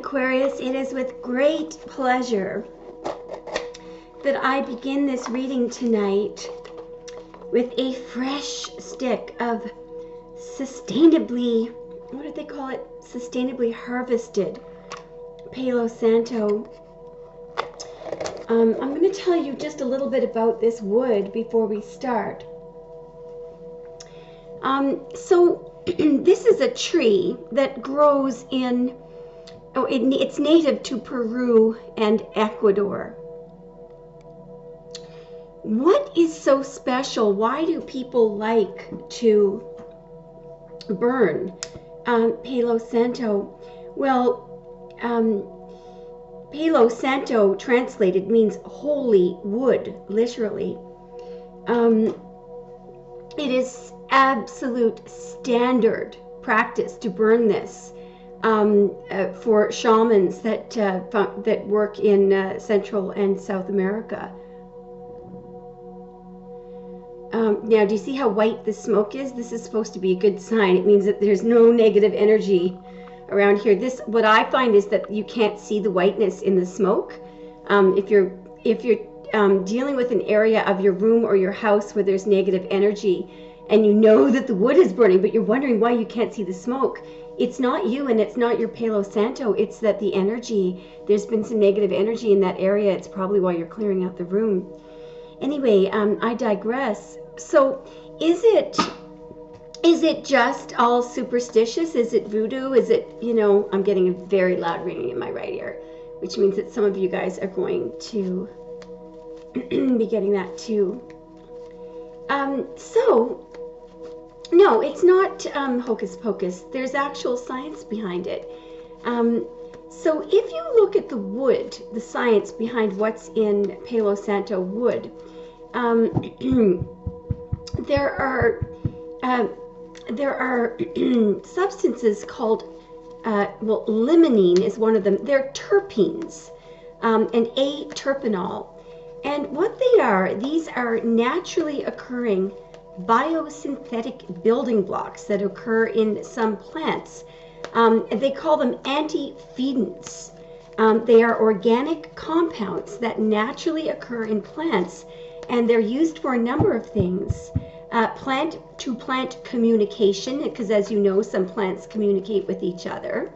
Aquarius, it is with great pleasure that I begin this reading tonight with a fresh stick of sustainably, what do they call it? Sustainably harvested Palo Santo. I'm going to tell you just a little bit about this wood before we start. This is a tree that grows in, it's native to Peru and Ecuador. What is so special? Why do people like to burn Palo Santo? Well, Palo Santo translated means holy wood, literally. It is absolute standard practice to burn this for shamans that work in Central and South America. Now, do you see how white the smoke is? This is supposed to be a good sign. It means that there's no negative energy around here. What I find is that you can't see the whiteness in the smoke. If you're dealing with an area of your room or your house where there's negative energy, and you know that the wood is burning, but you're wondering why you can't see the smoke, it's not you and it's not your Palo Santo. It's that the energy, there's been some negative energy in that area. It's probably why you're clearing out the room. Anyway, I digress. So is it just all superstitious? Is it voodoo? Is it, I'm getting a very loud ringing in my right ear, which means that some of you guys are going to be getting that too. No, it's not hocus pocus. There's actual science behind it. So if you look at the wood, the science behind what's in Palo Santo wood, there are substances called, limonene is one of them. They're terpenes, and A-terpenol. And what they are, these are naturally occurring biosynthetic building blocks that occur in some plants. They call them antioxidants. They are organic compounds that naturally occur in plants, and they're used for a number of things. Plant-to-plant communication, because as you know, some plants communicate with each other.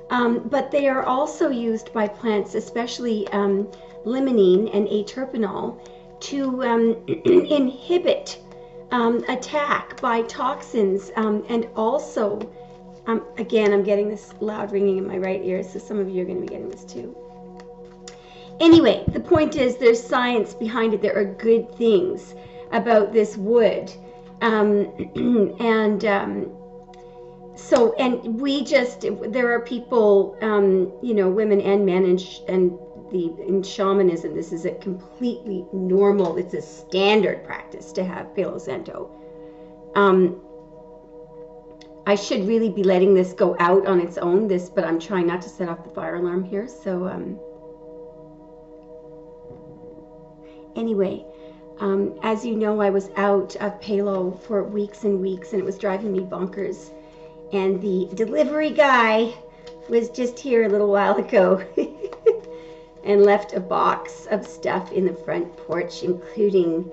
But they are also used by plants, especially limonene and A-terpenol, to inhibit attack by toxins, and also, again, I'm getting this loud ringing in my right ear, so some of you are going to be getting this too. Anyway, the point is there's science behind it. There are good things about this wood. There are people, women and men in shamanism, this is a completely normal, it's a standard practice to have Palo Santo. I should really be letting this go out on its own, but I'm trying not to set off the fire alarm here, so anyway, as you know, I was out of Palo for weeks and weeks, and it was driving me bonkers, and the delivery guy was just here a little while ago and left a box of stuff in the front porch, including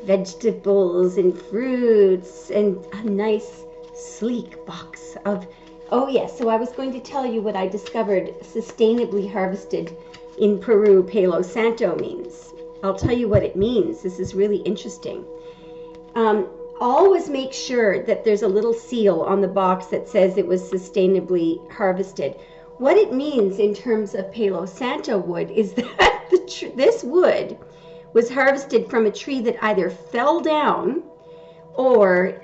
vegetables and fruits and a nice sleek box of, oh yes, so I was going to tell you what I discovered sustainably harvested in Peru Palo Santo means. I'll tell you what it means. This is really interesting. Always make sure that there's a little seal on the box that says it was sustainably harvested. What it means in terms of Palo Santo wood is that this wood was harvested from a tree that either fell down or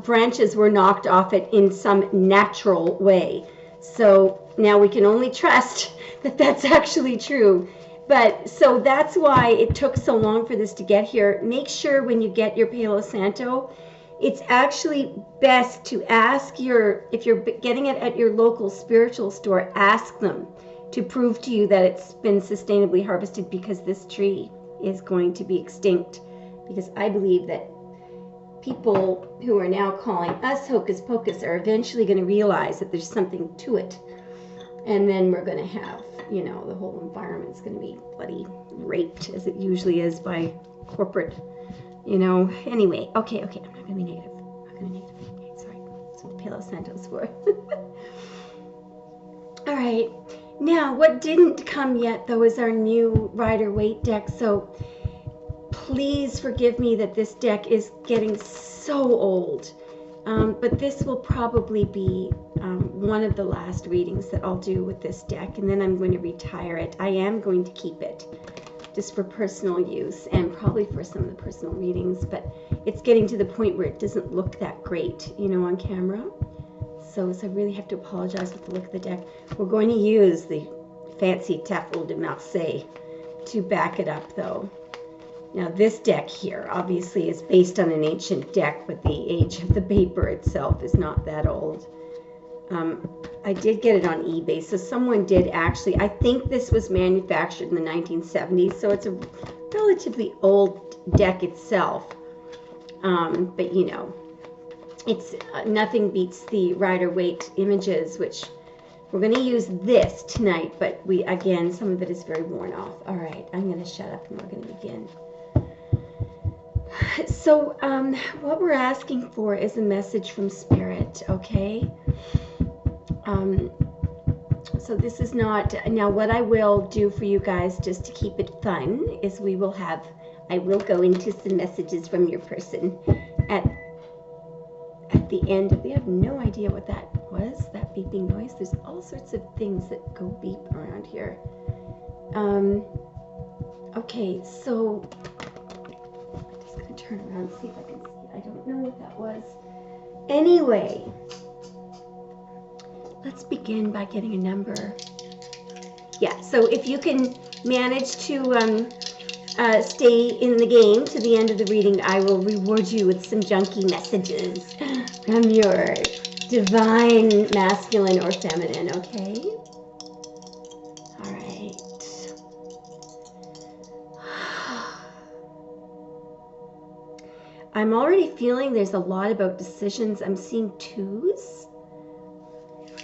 branches were knocked off it in some natural way. So now we can only trust that that's actually true. But so that's why it took so long for this to get here. Make sure when you get your Palo Santo, it's actually best to ask if you're getting it at your local spiritual store, ask them to prove to you that it's been sustainably harvested, because this tree is going to be extinct. Because I believe that people who are now calling us hocus pocus are eventually going to realize that there's something to it. And then we're going to have, you know, the whole environment's going to be bloody raped, as it usually is by corporate, you know. Anyway, okay, I'm not going to be negative. I'm not going to be negative. Okay, sorry. That's what the Palo Santo's for. All right. Now, what didn't come yet, though, is our new Rider-Waite deck. So please forgive me that this deck is getting so old. But this will probably be one of the last readings that I'll do with this deck, and then I'm going to retire it. I am going to keep it just for personal use and probably for some of the personal readings, but it's getting to the point where it doesn't look that great, you know, on camera. So I really have to apologize with the look of the deck. We're going to use the fancy Tafel de Marseille to back it up, though. Now, this deck here obviously is based on an ancient deck, but the age of the paper itself is not that old. I did get it on eBay, so someone did actually, I think this was manufactured in the 1970s, so it's a relatively old deck itself. But, you know, it's nothing beats the Rider-Waite images, which we're going to use this tonight, but again, some of it is very worn off. All right, I'm going to shut up and we're going to begin. So what we're asking for is a message from Spirit, okay? So this is not, now what I will do for you guys just to keep it fun is I will go into some messages from your person at the end of I have no idea what that was, that beeping noise. There's all sorts of things that go beep around here. Okay, so I'm just going to turn around and see if I can see it. I don't know what that was. Anyway, let's begin by getting a number. Yeah, so if you can manage to stay in the game to the end of the reading, I will reward you with some junky messages from your divine masculine or feminine, okay? All right. I'm already feeling there's a lot about decisions. I'm seeing twos.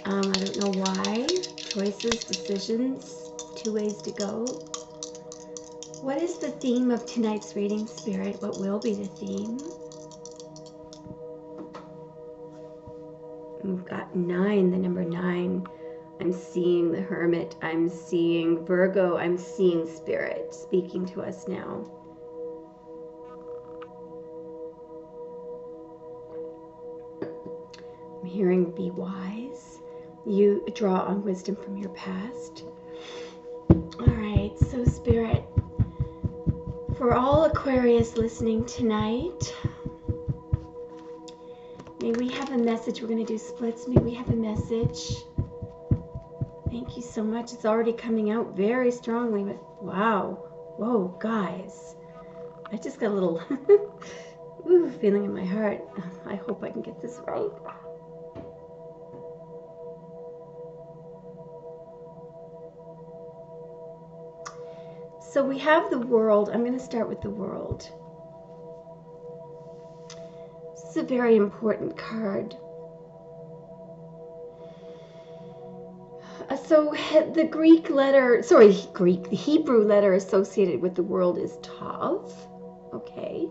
I don't know why. Choices, decisions, two ways to go. What is the theme of tonight's reading, Spirit? What will be the theme? We've got 9, the number 9. I'm seeing the Hermit. I'm seeing Virgo. I'm seeing Spirit speaking to us now. I'm hearing be wise. You draw on wisdom from your past. All right, so Spirit, for all Aquarius listening tonight, may we have a message. We're going to do splits. May we have a message. Thank you so much. It's already coming out very strongly. But wow. Whoa, guys. I just got a little feeling in my heart. I hope I can get this right. So we have the World. I'm going to start with the World. This is a very important card. So the the Hebrew letter associated with the World is Tav. Okay.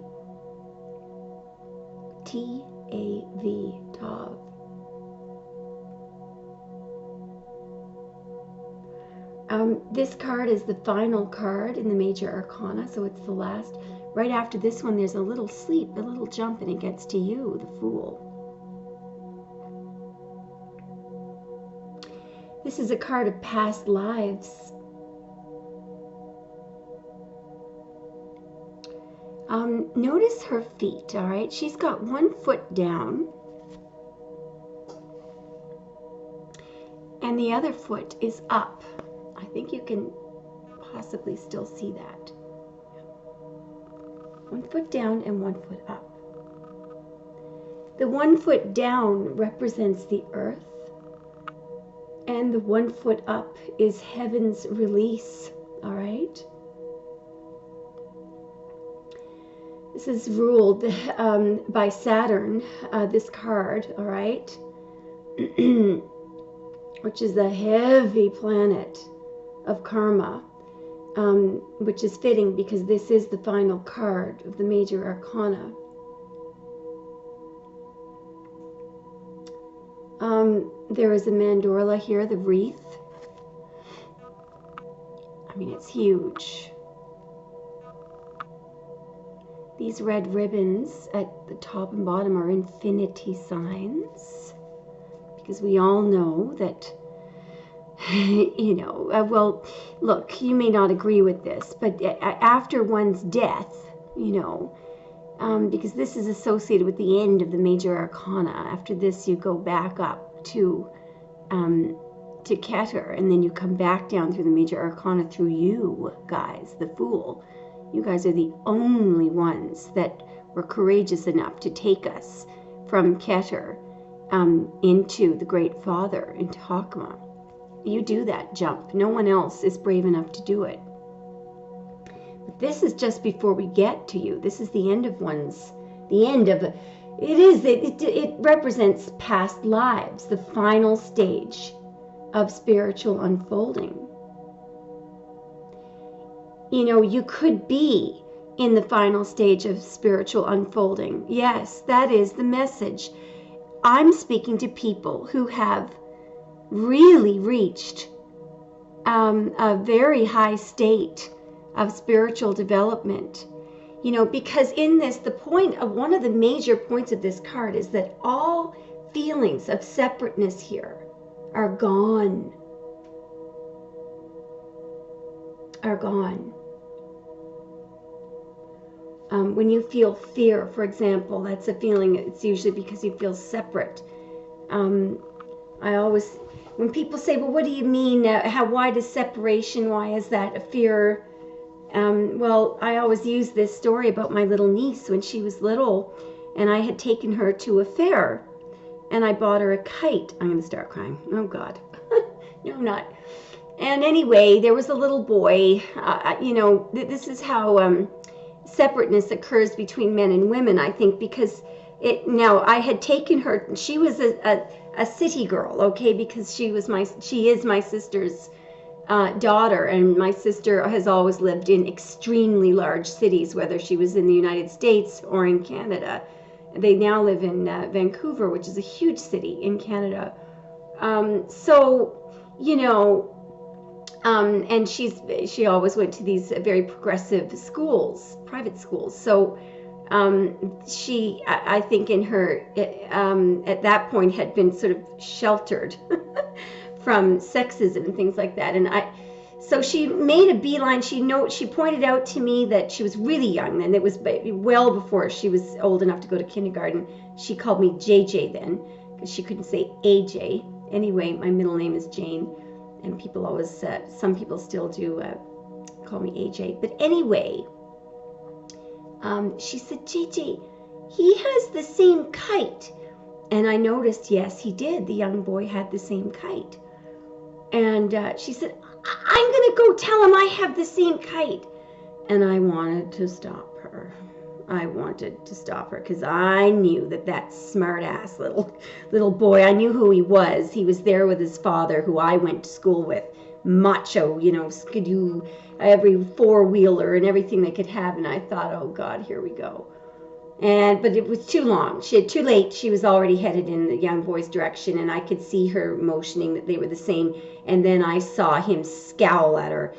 T-A-V, Tav. This card is the final card in the Major Arcana, so it's the last. Right after this one, there's a little sleep, a little jump, and it gets to you, the Fool. This is a card of past lives. Notice her feet, all right? She's got one foot down, and the other foot is up. I think you can possibly still see that. One foot down and one foot up. The one foot down represents the earth, and the one foot up is heaven's release, all right? This is ruled by Saturn, this card, all right? which is the heavy planet of karma, which is fitting because this is the final card of the major arcana. There is a mandorla here, the wreath. I mean, it's huge. These red ribbons at the top and bottom are infinity signs, because we all know that, you know, well, look, you may not agree with this, but after one's death, you know, because this is associated with the end of the major arcana. After this, you go back up to Keter, and then you come back down through the major arcana through you guys, the Fool. You guys are the only ones that were courageous enough to take us from Keter into the Great Father, into Hakma. You do that jump. No one else is brave enough to do it. But this is just before we get to you. This is the end of it represents past lives, the final stage of spiritual unfolding. You know, you could be in the final stage of spiritual unfolding. Yes, that is the message. I'm speaking to people who have really reached a very high state of spiritual development. You know, because in this, one of the major points of this card is that all feelings of separateness here are gone. When you feel fear, for example, that's a feeling, it's usually because you feel separate. When people say, well, what do you mean? Why does separation, why is that a fear? Well, I always use this story about my little niece when she was little, and I had taken her to a fair, and I bought her a kite. I'm going to start crying. Oh, God. No, I'm not. And anyway, there was a little boy. You know, this is how separateness occurs between men and women, I think, because I had taken her. She was a city girl, okay, because she is my sister's daughter, and my sister has always lived in extremely large cities, whether she was in the United States or in Canada. They now live in Vancouver, which is a huge city in Canada. So, you know, and she always went to these very progressive schools, private schools. So she, I think in her, at that point had been sort of sheltered from sexism and things like that. So she made a beeline. She pointed out to me that she was really young, and it was well before she was old enough to go to kindergarten. She called me JJ then, because she couldn't say AJ. Anyway, my middle name is Jane, and people always, some people still do call me AJ. But anyway, she said, JJ, he has the same kite. And I noticed, yes, he did. The young boy had the same kite. And she said, I'm going to go tell him I have the same kite. And I wanted to stop her. I wanted to stop her because I knew that smart-ass little boy, I knew who he was. He was there with his father, who I went to school with. Macho, you know, skidoo, every four-wheeler and everything they could have. And I thought, oh, God, here we go. But it was too long. Too late. She was already headed in the young boy's direction, and I could see her motioning that they were the same. And then I saw him scowl at her,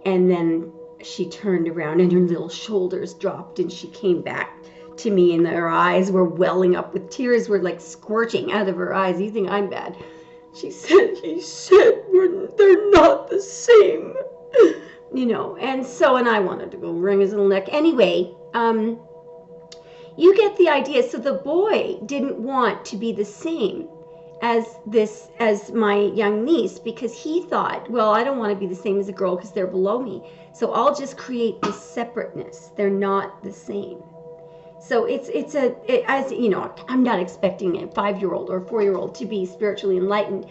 and then she turned around, and her little shoulders dropped, and she came back to me, and her eyes were welling up with tears, were like squirting out of her eyes. You think I'm bad? He said, they're not the same, you know. And I wanted to go wring his little neck. Anyway, you get the idea. So the boy didn't want to be the same as my young niece, because he thought, well, I don't want to be the same as a girl because they're below me. So I'll just create this separateness. They're not the same. So as you know, I'm not expecting a 5-year-old or 4-year-old to be spiritually enlightened,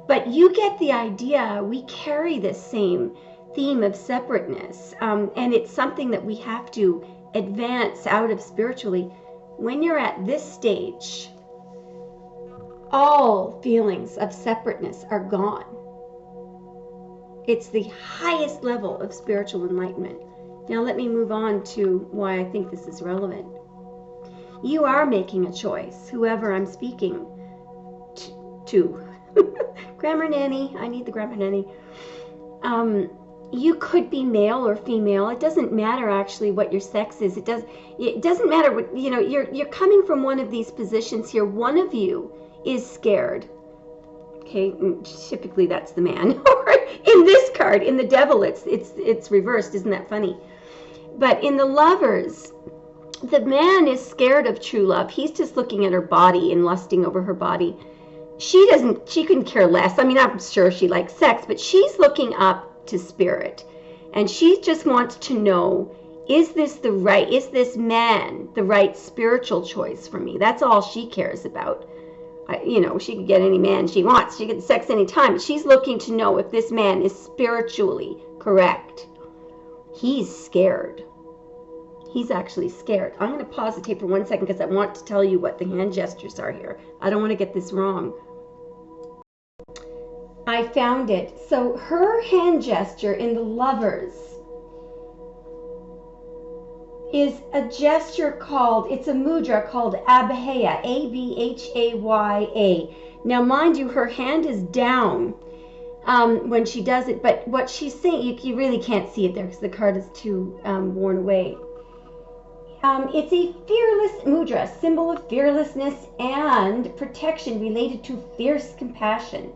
but you get the idea. We carry this same theme of separateness, and it's something that we have to advance out of spiritually. When you're at this stage, all feelings of separateness are gone. It's the highest level of spiritual enlightenment. Now let me move on to why I think this is relevant. You are making a choice, whoever I'm speaking to. Grammar nanny, I need the grammar nanny. You could be male or female. It doesn't matter actually what your sex is. It doesn't matter what, you know, you're coming from one of these positions here. One of you is scared. Okay, typically that's the man. In this card, in the devil, it's reversed. Isn't that funny? But in the lovers, the man is scared of true love. He's just looking at her body and lusting over her body. She couldn't care less. I mean, I'm sure she likes sex, but she's looking up to spirit. And she just wants to know, is this man the right spiritual choice for me? That's all she cares about. You know, she can get any man she wants. She can get sex anytime. She's looking to know if this man is spiritually correct. He's scared. He's actually scared. I'm going to pause the tape for 1 second because I want to tell you what the hand gestures are here. I don't want to get this wrong. I found it. So her hand gesture in the lovers is a gesture called, it's a mudra called Abhaya, A-B-H-A-Y-A. Now, mind you, her hand is down when she does it, but what she's saying, you really can't see it there because the card is too worn away. It's a fearless mudra, symbol of fearlessness and protection related to fierce compassion.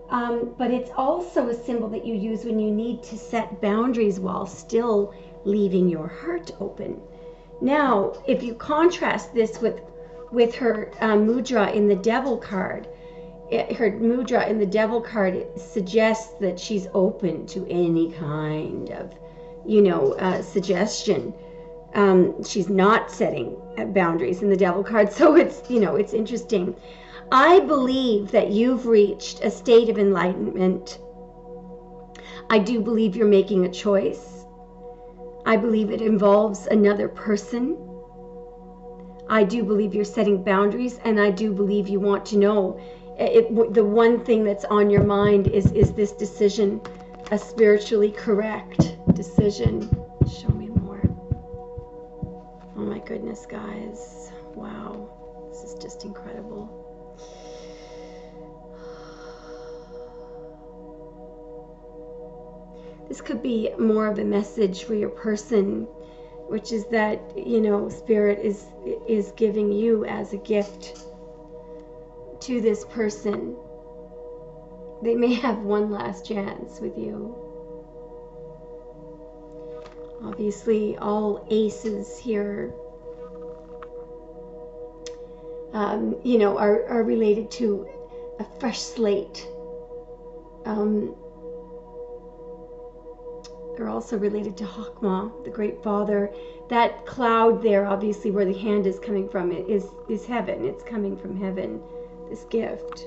But it's also a symbol that you use when you need to set boundaries while still leaving your heart open. Now, if you contrast this with her mudra in the devil card, her mudra in the devil card, it suggests that she's open to any kind of, you know, suggestion. She's not setting boundaries in the devil card, so it's, you know, it's interesting. I believe that you've reached a state of enlightenment. I do believe you're making a choice. I believe it involves another person. I do believe you're setting boundaries, and I do believe you want to know. The one thing that's on your mind is this decision a spiritually correct decision? Show me more. Oh my goodness, guys. Wow. This is just incredible. This could be more of a message for your person, which is that, you know, Spirit is giving you as a gift to this person. They may have one last chance with you. Obviously, all aces here, you know, are related to a fresh slate. They're also related to Hakma, the Great Father. That cloud there, obviously, where the hand is coming from, is heaven. It's coming from heaven, this gift.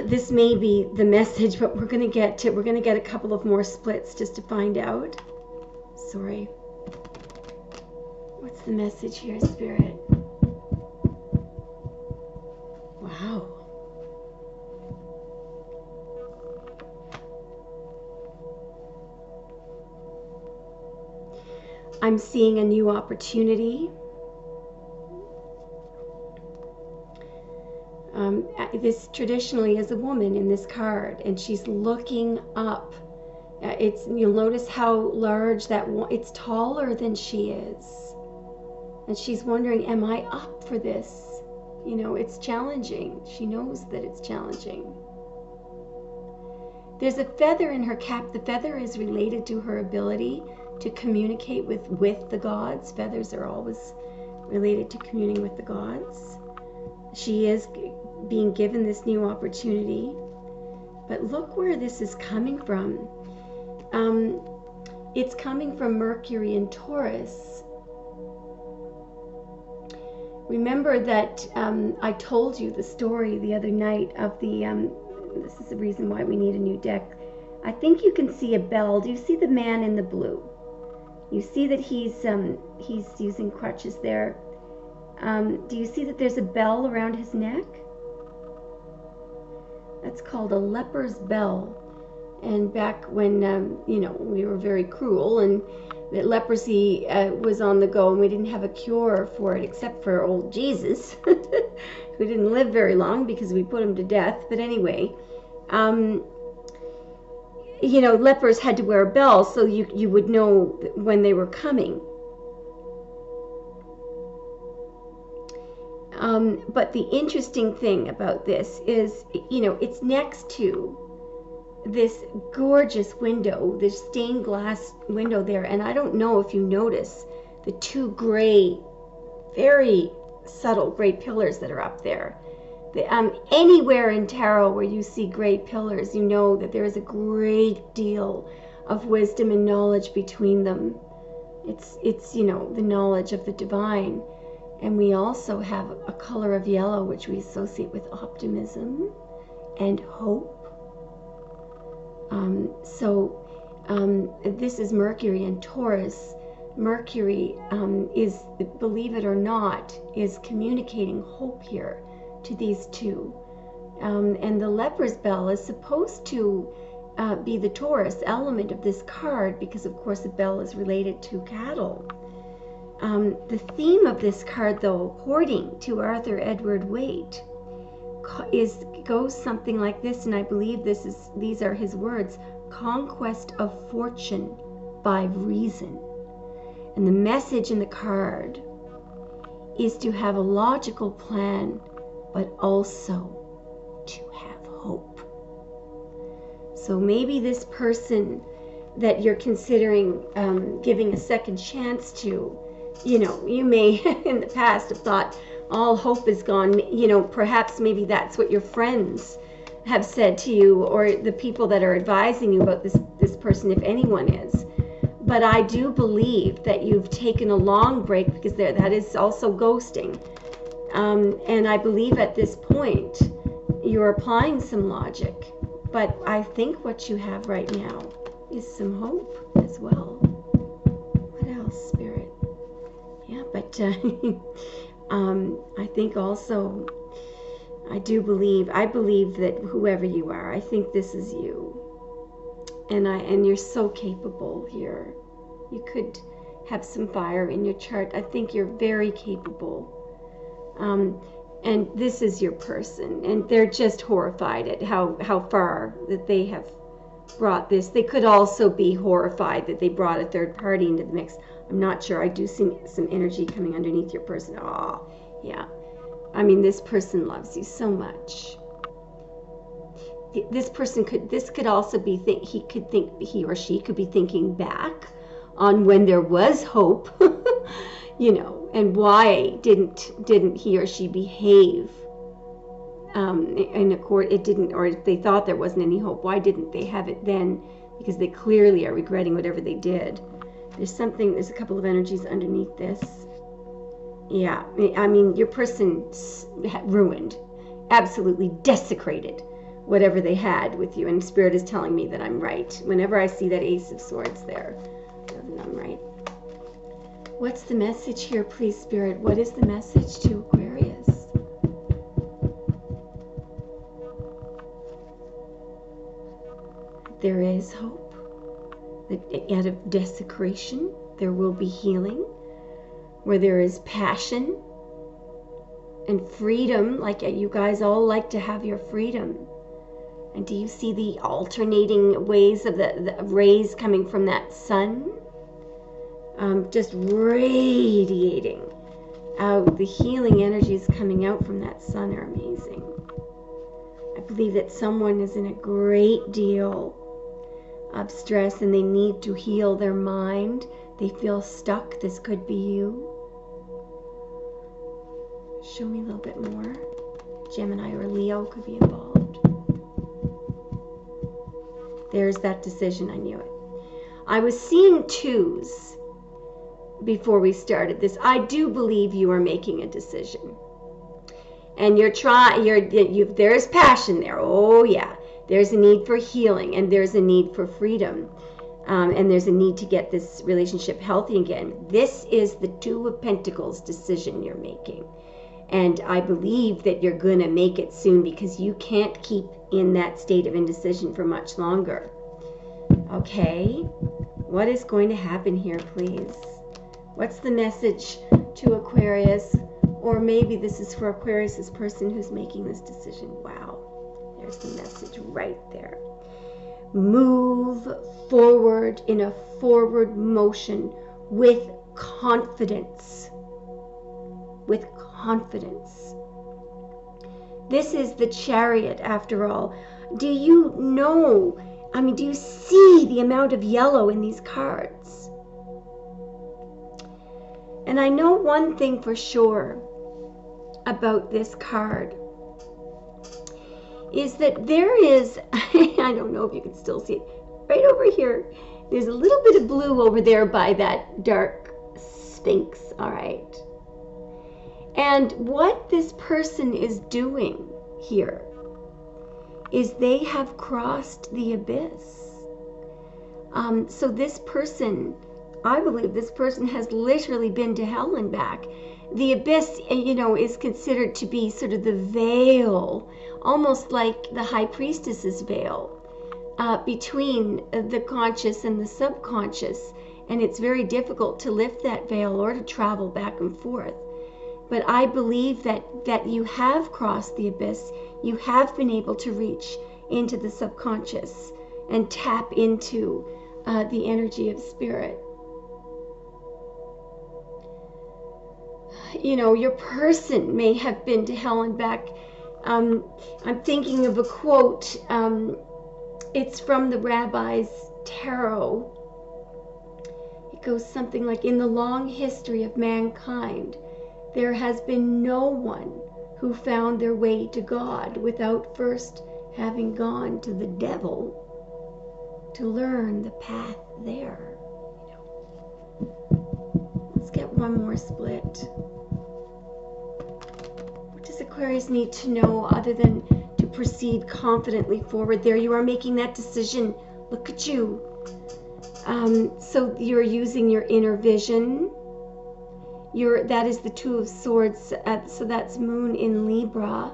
This may be the message, but we're going to get a couple of more splits just to find out. Sorry. What's the message here, Spirit? Wow. I'm seeing a new opportunity. This traditionally is a woman in this card, and she's looking up. You'll notice how large it's taller than she is, and she's wondering, am I up for this? You know, it's challenging. She knows that it's challenging. There's a feather in her cap. The feather is related to her ability to communicate with the gods. Feathers are always related to communing with the gods. She is being given this new opportunity, but look where this is coming from. It's coming from Mercury in Taurus. Remember that I told you the story the other night of the this is the reason why we need a new deck. I think you can see a bell. Do you see the man in the blue? You see that he's using crutches there. Do you see that there's a bell around his neck? That's called a leper's bell. And back when, you know, we were very cruel and that leprosy was on the go and we didn't have a cure for it except for old Jesus, who didn't live very long because we put him to death. But anyway, you know, lepers had to wear a bell so you would know when they were coming. But the interesting thing about this is, you know, it's next to this gorgeous window, this stained glass window there. And I don't know if you notice the two gray, very subtle gray pillars that are up there. Anywhere in tarot where you see gray pillars, you know that there is a great deal of wisdom and knowledge between them. It's you know, the knowledge of the divine. And we also have a color of yellow, which we associate with optimism and hope. This is Mercury and Taurus. Mercury is, believe it or not, is communicating hope here to these two. And the leper's bell is supposed to be the Taurus element of this card because, of course, the bell is related to cattle. The theme of this card, though, according to Arthur Edward Waite, goes something like this, and I believe these are his words: conquest of fortune by reason. And the message in the card is to have a logical plan, but also to have hope. So maybe this person that you're considering giving a second chance to, you know, you may in the past have thought all hope is gone. You know, perhaps maybe that's what your friends have said to you, or the people that are advising you about this person, if anyone is. But I do believe that you've taken a long break, because that is also ghosting. And I believe at this point you're applying some logic. But I think what you have right now is some hope as well. What else, Spirit? Yeah, but I think also, I believe that whoever you are, I think this is you. And you're so capable here. You could have some fire in your chart. I think you're very capable. And this is your person. And they're just horrified at how far that they have brought this. They could also be horrified that they brought a third party into the mix. I'm not sure. I do see some energy coming underneath your person. Oh, yeah. I mean, this person loves you so much. This could also be he or she could be thinking back on when there was hope, you know, and why didn't he or she behave in accord? It didn't, or if they thought there wasn't any hope, why didn't they have it then? Because they clearly are regretting whatever they did. There's a couple of energies underneath this. Yeah, I mean, your person ruined, absolutely desecrated whatever they had with you, and Spirit is telling me that I'm right. Whenever I see that Ace of Swords there, then I'm right. What's the message here, please, Spirit? What is the message to Aquarius? There is hope. That out of desecration, there will be healing. Where there is passion and freedom, like you guys all like to have your freedom. And do you see the alternating ways of the rays coming from that sun? Just radiating out. The healing energies coming out from that sun are amazing. I believe that someone is in a great deal of stress and they need to heal their mind. They feel stuck. This could be you. Show me a little bit more. Gemini or Leo could be involved. There's that decision. I knew it. I was seeing twos before we started this. I do believe you are making a decision. And there's passion there. Oh yeah. There's a need for healing and there's a need for freedom. and there's a need to get this relationship healthy again. This is the Two of Pentacles decision you're making. And I believe that you're going to make it soon, because you can't keep in that state of indecision for much longer. Okay, what is going to happen here, please? What's the message to Aquarius? Or maybe this is for Aquarius' person who's making this decision. Wow, there's the message right there. Move forward in a forward motion with confidence. With confidence. This is the Chariot, after all. Do you know, I mean, do you see the amount of yellow in these cards? And I know one thing for sure about this card is that there is, I don't know if you can still see it, right over here, there's a little bit of blue over there by that dark Sphinx, all right? And what this person is doing here is they have crossed the abyss. So this person, I believe this person has literally been to hell and back. The abyss, you know, is considered to be sort of the veil, almost like the High Priestess's veil, between the conscious and the subconscious. And it's very difficult to lift that veil or to travel back and forth. But I believe that you have crossed the abyss. You have been able to reach into the subconscious and tap into the energy of spirit. You know, your person may have been to hell and back. I'm thinking of a quote. It's from the Rabbi's Tarot. It goes something like, in the long history of mankind, there has been no one who found their way to God without first having gone to the devil to learn the path there. Let's get one more split. What does Aquarius need to know other than to proceed confidently forward? There you are making that decision. Look at you. So you're using your inner vision. That is the Two of Swords, so that's Moon in Libra.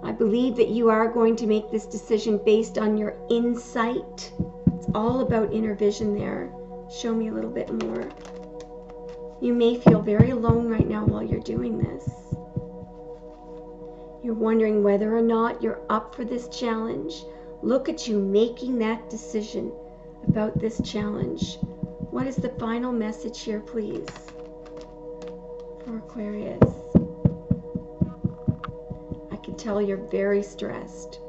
I believe that you are going to make this decision based on your insight. It's all about inner vision there. Show me a little bit more. You may feel very alone right now while you're doing this. You're wondering whether or not you're up for this challenge. Look at you making that decision about this challenge. What is the final message here, please, for Aquarius? I can tell you're very stressed.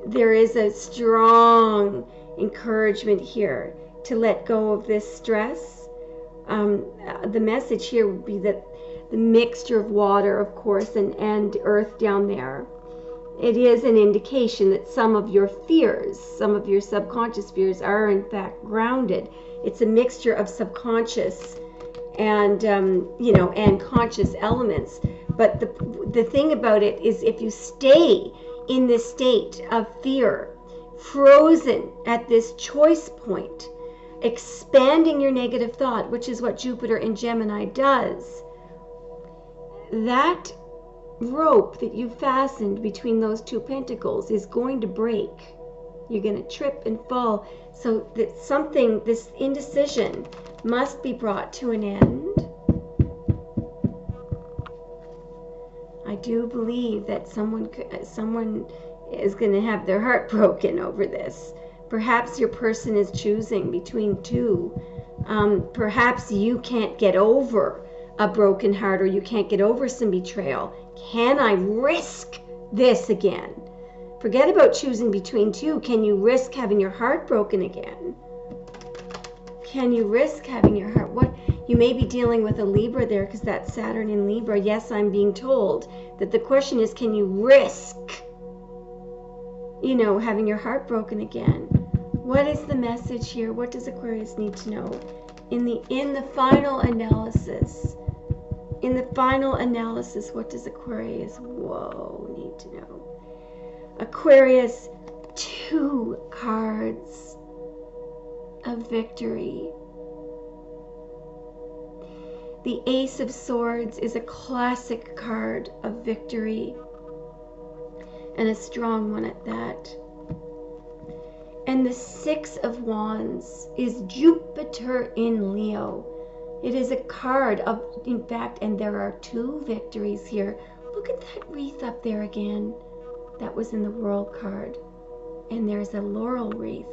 There is a strong encouragement here to let go of this stress. The message here would be that the mixture of water, of course, and earth down there, it is an indication that some of your fears, some of your subconscious fears are in fact grounded. It's a mixture of subconscious and, you know, and conscious elements. But the thing about it is, if you stay in this state of fear, frozen at this choice point, expanding your negative thought, which is what Jupiter in Gemini does, that rope that you fastened between those two pentacles is going to break. You're going to trip and fall. So that something, this indecision, must be brought to an end. I do believe that someone is going to have their heart broken over this. Perhaps your person is choosing between two. Perhaps you can't get over a broken heart, or you can't get over some betrayal. Can I risk this again? Forget about choosing between two. Can you risk having your heart broken again? Can you risk having your heart? What? You may be dealing with a Libra there, because that's Saturn in Libra. Yes, I'm being told that the question is, can you risk, you know, having your heart broken again? What is the message here? What does Aquarius need to know in the final analysis? In the final analysis, what does Aquarius, need to know? Aquarius, 2 cards of victory. The Ace of Swords is a classic card of victory, and a strong one at that. And the 6 of Wands is Jupiter in Leo. It is a card of, in fact, and there are 2 victories here. Look at that wreath up there again. That was in the World card. And there's a laurel wreath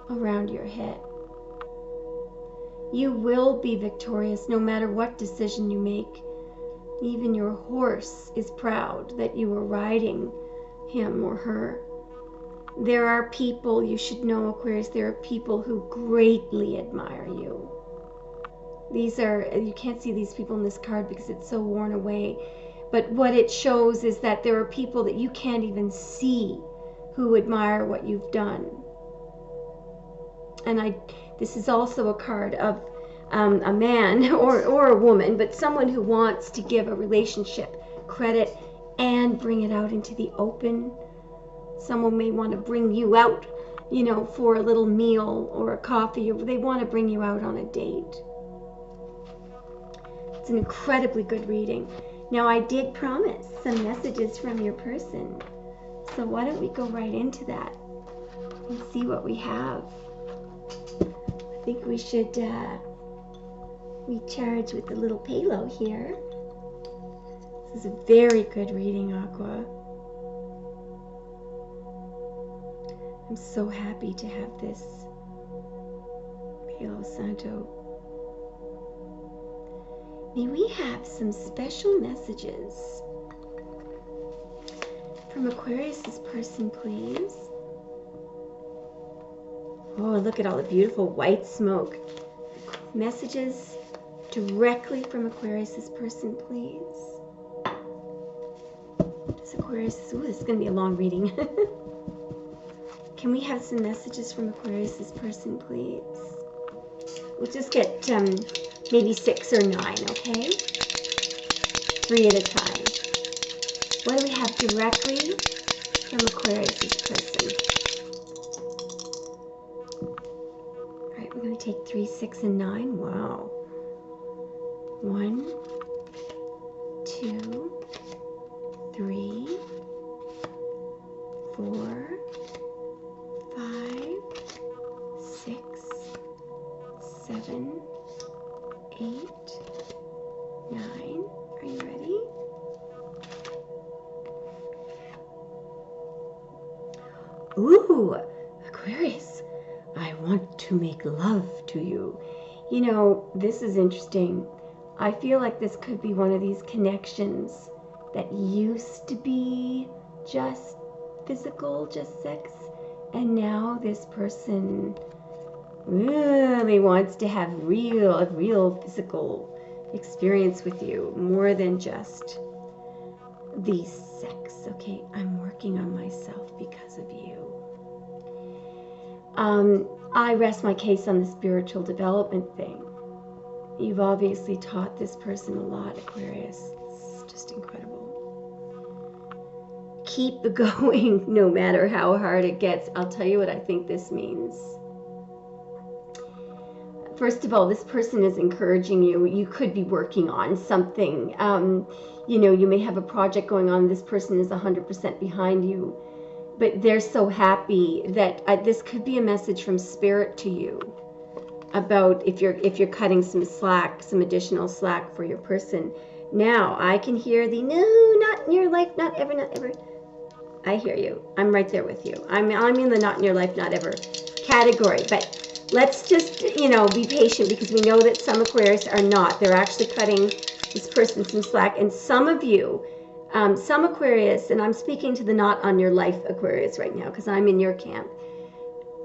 around your head. You will be victorious no matter what decision you make. Even your horse is proud that you were riding him or her. There are people, you should know, Aquarius, there are people who greatly admire you. These are, you can't see these people in this card because it's so worn away. But what it shows is that there are people that you can't even see who admire what you've done. And this is also a card of a man or a woman, but someone who wants to give a relationship credit and bring it out into the open. Someone may want to bring you out, you know, for a little meal or a coffee, or they want to bring you out on a date. It's an incredibly good reading. Now, I did promise some messages from your person, so why don't we go right into that and see what we have. I think we should recharge with the little Palo here. This is a very good reading, Aqua. I'm so happy to have this Palo Santo. May we have some special messages from Aquarius's person, please. Oh, look at all the beautiful white smoke. Messages directly from Aquarius's person, please. Does Aquarius, ooh, this is going to be a long reading. Can we have some messages from Aquarius's person, please? We'll just get maybe 6 or 9, okay? 3 at a time. What do we have directly from Aquarius's person? All right, we're going to take 3, 6, and 9. Wow. 1, 2, 3, 4, 5, 6, 7, 8, 9. Are you ready? Ooh, Aquarius, I want to make love to you. You know, this is interesting. I feel like this could be one of these connections that used to be just physical, just sex, and now this person really wants to have a real physical experience with you, more than just the sex. Okay, I'm working on myself because of you. I rest my case on the spiritual development thing. You've obviously taught this person a lot, Aquarius. It's just incredible. Keep going no matter how hard it gets. I'll tell you what I think this means. First of all, this person is encouraging you. You could be working on something. You know, you may have a project going on. This person is 100% behind you. But they're so happy that this could be a message from Spirit to you about if you're cutting some slack, some additional slack for your person. Now, I can hear the no, not in your life, not ever, not ever. I hear you. I'm right there with you. I'm in the not in your life, not ever category. But let's just, you know, be patient, because we know that some Aquarius are not. They're actually cutting this person some slack. And some of you, some Aquarius, and I'm speaking to the not on your life Aquarius right now because I'm in your camp.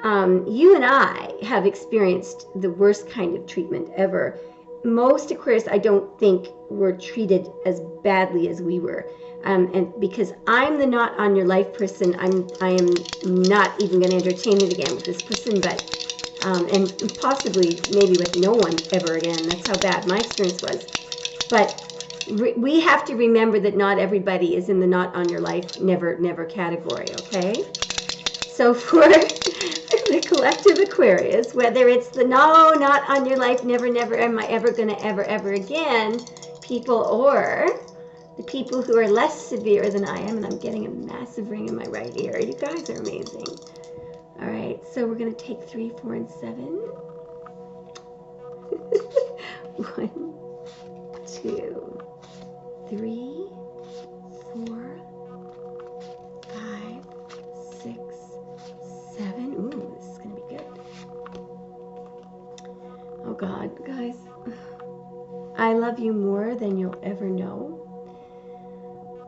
You and I have experienced the worst kind of treatment ever. Most Aquarius, I don't think, were treated as badly as we were. And because I'm the not on your life person, I am not even going to entertain it again with this person, but and possibly maybe with no one ever again. That's how bad my experience was. But we have to remember that not everybody is in the not on your life, never category, okay? So for the collective Aquarius, whether it's the no, not on your life, never, never, am I ever gonna, ever again, people, or the people who are less severe than I am, and I'm getting a massive ring in my right ear. You guys are amazing. All right, so we're gonna take 3, 4, and 7. 1, 2, 3, 4, 5, 6, 7. Ooh, this is gonna be good. Oh God, guys, I love you more than you'll ever know.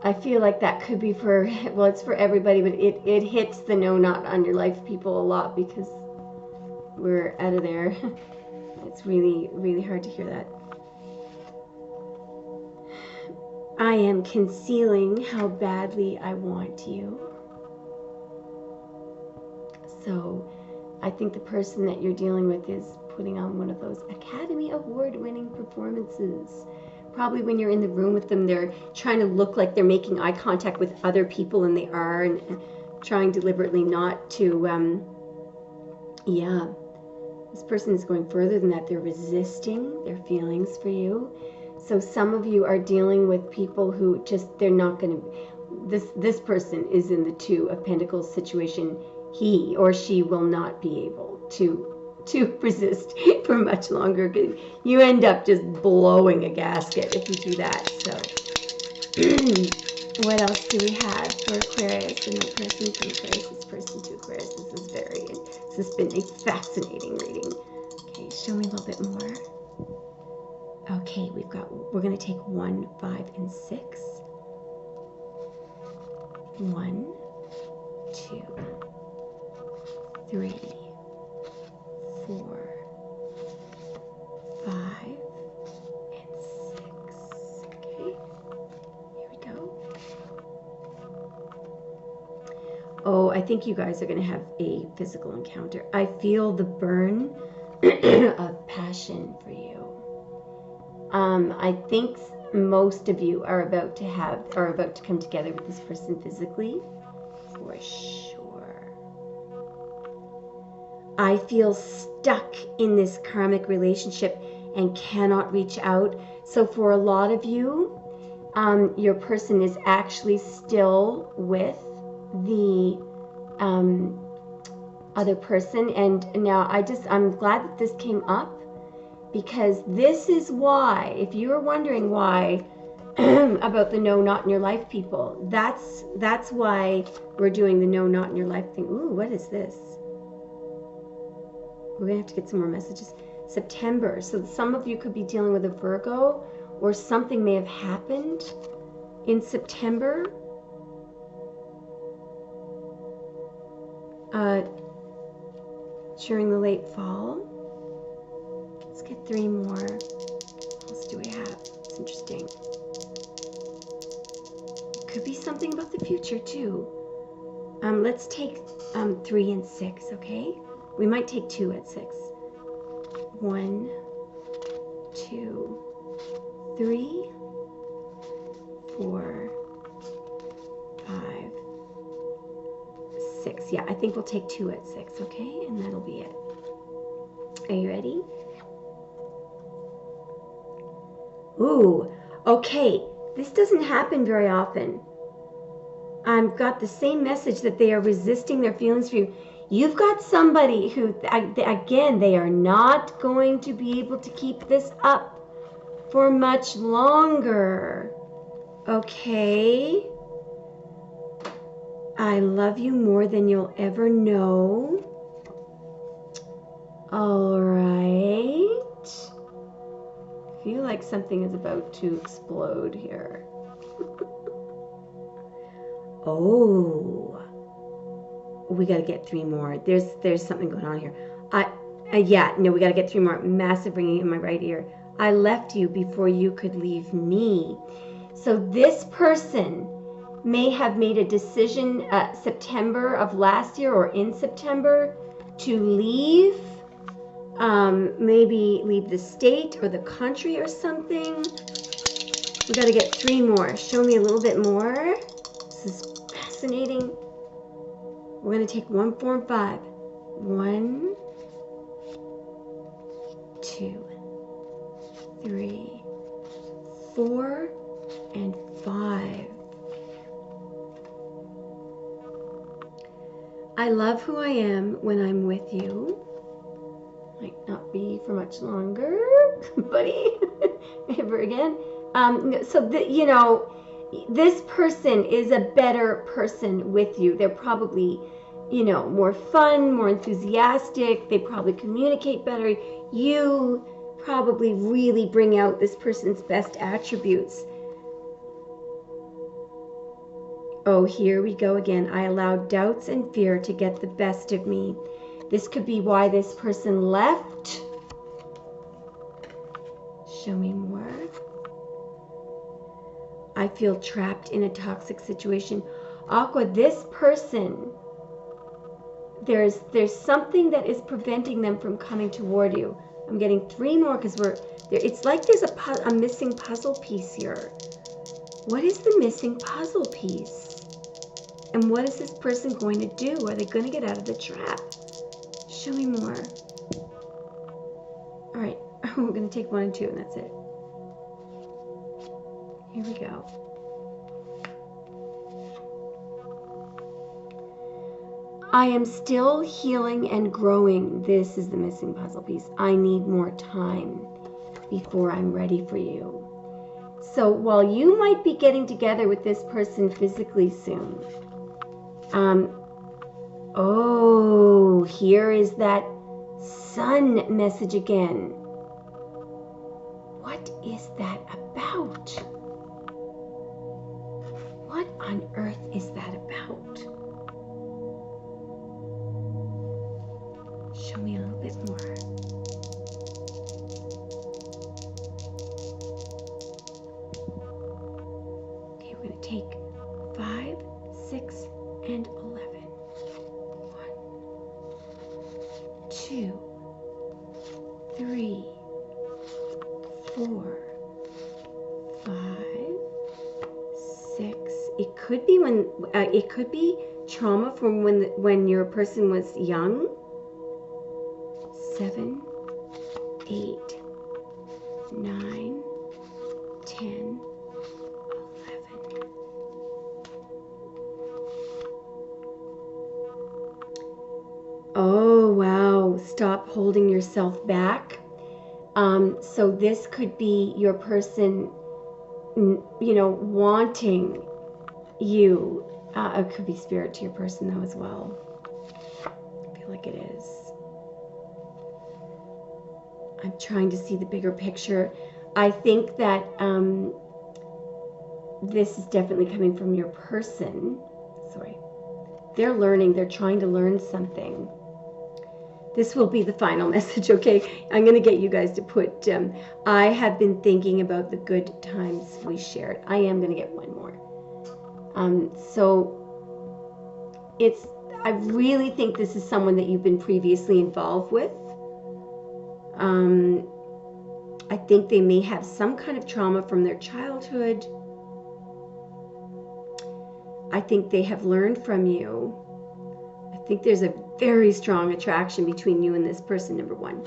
I feel like that could be for, well, it's for everybody, but it hits the no, not on your life people a lot because we're out of there. It's really, really hard to hear that. I am concealing how badly I want you. So I think the person that you're dealing with is putting on one of those Academy Award-winning performances. Probably when you're in the room with them, they're trying to look like they're making eye contact with other people, and they are, and trying deliberately not to, yeah. This person is going further than that. They're resisting their feelings for you. So some of you are dealing with people who just, they're not going to, this person is in the 2 of Pentacles situation. He or she will not be able to resist for much longer. You end up just blowing a gasket if you do that. So what else do we have for Aquarius and the person from Aquarius, this person to Aquarius? This has been a fascinating reading. Okay, show me a little bit more. Okay, we're going to take 1, 5, and 6. 1, 2, 3, 4, 5, and 6. Okay, here we go. Oh, I think you guys are going to have a physical encounter. I feel the burn of passion for you. I think most of you are about to come together with this person physically, for sure. I feel stuck in this karmic relationship and cannot reach out. So for a lot of you, your person is actually still with the other person. And now I'm glad that this came up, because this is why, if you're wondering why about the no, not in your life people, that's why we're doing the no, not in your life thing. Ooh, what is this? We're gonna have to get some more messages. September. So some of you could be dealing with a Virgo, or something may have happened in September. During the late fall. Let's get 3 more. What else do we have? It's interesting. It could be something about the future too. Let's take 3 and 6, okay? We might take 2 at 6. 1, 2, 3, 4, 5, 6. Yeah, I think we'll take 2 at 6, okay? And that'll be it. Are you ready? Ooh, okay. This doesn't happen very often. I've got the same message that they are resisting their feelings for you. You've got somebody who, again, they are not going to be able to keep this up for much longer. Okay? I love you more than you'll ever know. All right. I feel like something is about to explode here. Oh. We got to get 3 more. There's something going on here. Yeah, no, we got to get 3 more. Massive ringing in my right ear. I left you before you could leave me. So this person may have made a decision September of last year, or in September, to leave. Maybe leave the state or the country or something. We got to get 3 more. Show me a little bit more. This is fascinating. We're going to take 1, 4, and 5. 1, 2, 3, 4, and 5. I love who I am when I'm with you. Might not be for much longer, buddy. Ever again. You know, this person is a better person with you. They're probably, you know, more fun, more enthusiastic. They probably communicate better. You probably really bring out this person's best attributes. Oh, here we go again. I allowed doubts and fear to get the best of me. This could be why this person left. Show me more. I feel trapped in a toxic situation. Aqua, this person, there's something that is preventing them from coming toward you. I'm getting 3 more because it's like there's a missing puzzle piece here. What is the missing puzzle piece? And what is this person going to do? Are they going to get out of the trap? Show me more. All right, we're going to take 1 and 2, and that's it. Here we go. I am still healing and growing. This is the missing puzzle piece. I need more time before I'm ready for you. So while you might be getting together with this person physically soon, oh, here is that sun message again. What is that about? What on earth is that about? Show me a little bit more. Okay, we're going to take 5, 6, and 11. 1, 2, 3, 4, 5, 6. It could be it could be trauma from when your person was young. 7, 8, 9, 10, 11. Oh, wow. Stop holding yourself back. So this could be your person, you know, wanting you. It could be spirit to your person, though, as well. I feel like it is. I'm trying to see the bigger picture. I think that this is definitely coming from your person. Sorry. They're learning. They're trying to learn something. This will be the final message, okay? I'm going to get you guys to put, I have been thinking about the good times we shared. I am going to get 1 more. So I really think this is someone that you've been previously involved with. I think they may have some kind of trauma from their childhood. I think they have learned from you. I think there's a very strong attraction between you and this person, number 1.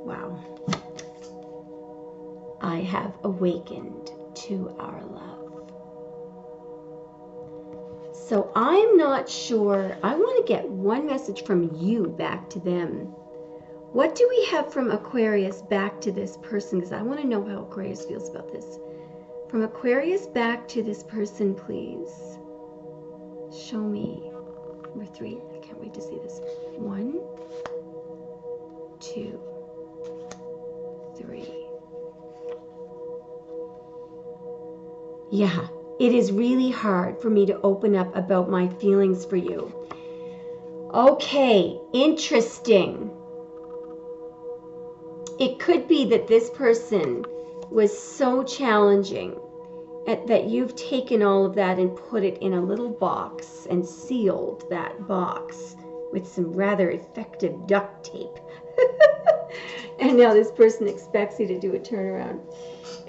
Wow. I have awakened to our love. So I'm not sure. I want to get 1 message from you back to them. What do we have from Aquarius back to this person? Because I want to know how Aquarius feels about this. From Aquarius back to this person, please. Show me. Number 3. I can't wait to see this. 1, 2, 3. Yeah. It is really hard for me to open up about my feelings for you. Okay, interesting. It could be that this person was so challenging that you've taken all of that and put it in a little box and sealed that box with some rather effective duct tape. And now this person expects you to do a turnaround.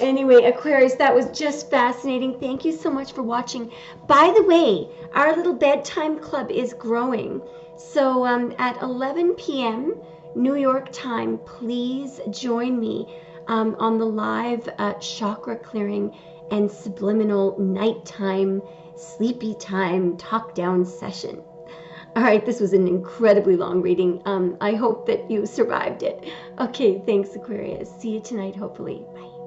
Anyway, Aquarius, that was just fascinating. Thank you so much for watching. By the way, our little bedtime club is growing. So at 11 p.m. New York time, please join me on the live chakra clearing and subliminal nighttime, sleepy time talk down session. All right, this was an incredibly long reading. I hope that you survived it. Okay, thanks, Aquarius. See you tonight, hopefully. Bye.